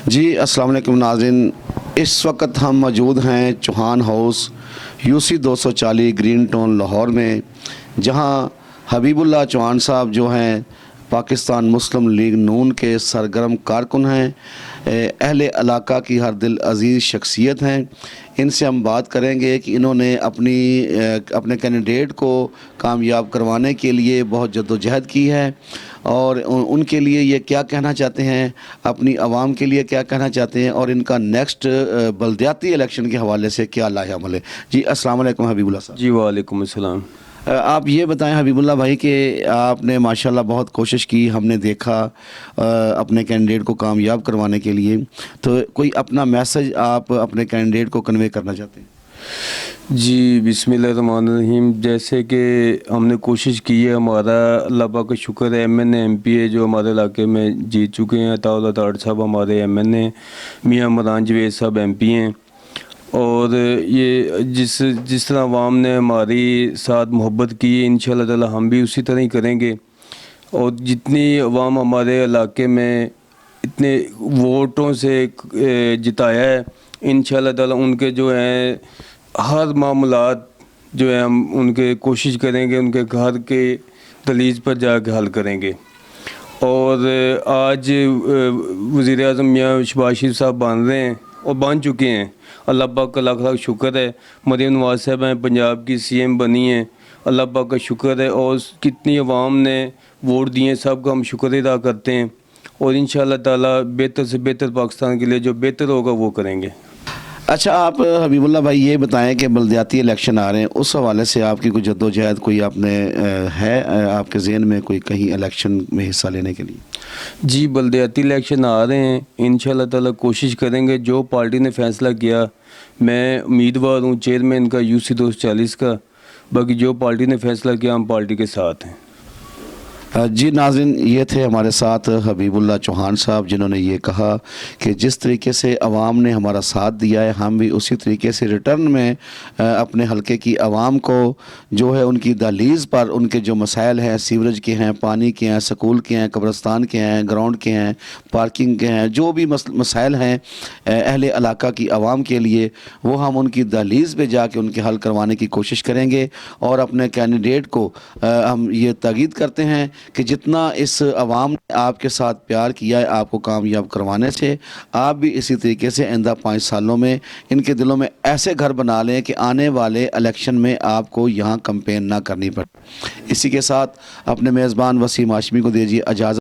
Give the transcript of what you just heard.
जी अस्सलाम वालेकुम नाज़रीन, इस वक्त हम मौजूद हैं Chauhan house UC 240 green town Lahore में, जहां हबीबुल्लाह चौहान साहब जो हैं पाकिस्तान मुस्लिम लीग नून के सरगर्म कारकुन हैं, अहले इलाका की हर दिल अज़ीज़ शख्सियत हैं। इनसे हम बात करेंगे कि इन्होंने अपने कैंडिडेट को कामयाब करवाने के लिए बहुत जद्दोजहद की है और उनके लिए ये क्या कहना चाहते हैं, अपनी आवाम के लिए क्या कहना चाहते हैं और इनका नेक्स्ट बलदियाती इलेक्शन के हवाले से क्या लाहे अमल है। जी अस्सलाम वालेकुम हबीबुल्लाह साहब। जी वालेकुम अस्सलाम। आप ये बताएं हबीबुल्लाह भाई कि आपने माशाल्लाह बहुत कोशिश की, हमने देखा अपने कैंडिडेट को कामयाब करवाने के लिए, तो कोई अपना मैसेज आप अपने कैंडिडेट को कन्वे करना चाहते हैं? जी बिस्मिल्लाहिर्रहमानिर्रहीम। जैसे कि हमने कोशिश की है, हमारा अल्लाह पाक का शुक्र है, MNA MPA जो हमारे इलाके में जीत चुके हैं। अताउल्लाह ताड़ साहब हमारे MNA, मियाँ इमरान जवेद साहब MP हैं। और ये जिस तरह अवाम ने हमारी साथ मोहब्बत की है, इंशाअल्लाह ताला हम भी उसी तरह ही करेंगे। और जितनी अवाम हमारे इलाके में इतने वोटों से जिताया है, इंशाअल्लाह ताला उनके जो हैं हर मामलात जो है हम उनके कोशिश करेंगे, उनके घर के दहलीज पर जाकर हल करेंगे। और आज वज़ीर आज़म मियाँ शहबाज शरीफ साहब बन रहे हैं और बन चुके हैं। अल्लाह पाक का लाख लाख शुक्र है। मरीम नवाज़ साहब हैं, पंजाब की CM बनी हैं, अल्लाह पाक का शुक्र है। और कितनी अवाम ने वोट दिए, सबका हम शुक्र अदा करते हैं। और इंशाअल्लाह ताला बेहतर से बेहतर पाकिस्तान के लिए जो बेहतर होगा वो करेंगे। अच्छा, आप हबीबुल्लाह भाई ये बताएं कि बलदियाती इलेक्शन आ रहे हैं, उस हवाले से आपकी कोई जद्दोजहद कोई आपने आपके ज़हन में कोई कहीं इलेक्शन में हिस्सा लेने के लिए? जी बलदियाती इलेक्शन आ रहे हैं, इंशाअल्लाह ताला कोशिश करेंगे। जो पार्टी ने फ़ैसला किया, मैं उम्मीदवार हूँ चेयरमैन का UC 240 का। बाकी जो पार्टी ने फ़ैसला किया हम पार्टी के साथ हैं। जी नाज़रीन, ये थे हमारे साथ हबीबुल्लाह चौहान साहब, जिन्होंने ये कहा कि जिस तरीके से आवाम ने हमारा साथ दिया है, हम भी उसी तरीके से रिटर्न में अपने हलके की आवाम को जो है उनकी दहलीज़ पर उनके जो मसाइल हैं, सीवरेज के हैं, पानी के हैं, स्कूल के हैं, कब्रस्तान के हैं, ग्राउंड के हैं, पार्किंग के हैं, जो भी मसाइल हैं अहले इलाका की आवाम के लिए, वो हम उनकी दहलीज़ पे जाके उनके हल करवाने की कोशिश करेंगे। और अपने कैंडिडेट को हम ये ताकीद करते हैं कि जितना इस आवाम ने आपके साथ प्यार किया है आपको कामयाब करवाने से, आप भी इसी तरीके से आइंदा 5 सालों में इनके दिलों में ऐसे घर बना लें कि आने वाले इलेक्शन में आपको यहाँ कैंपेन ना करनी पड़े। इसी के साथ अपने मेज़बान वसीम हाशमी को दीजिए इजाज़त।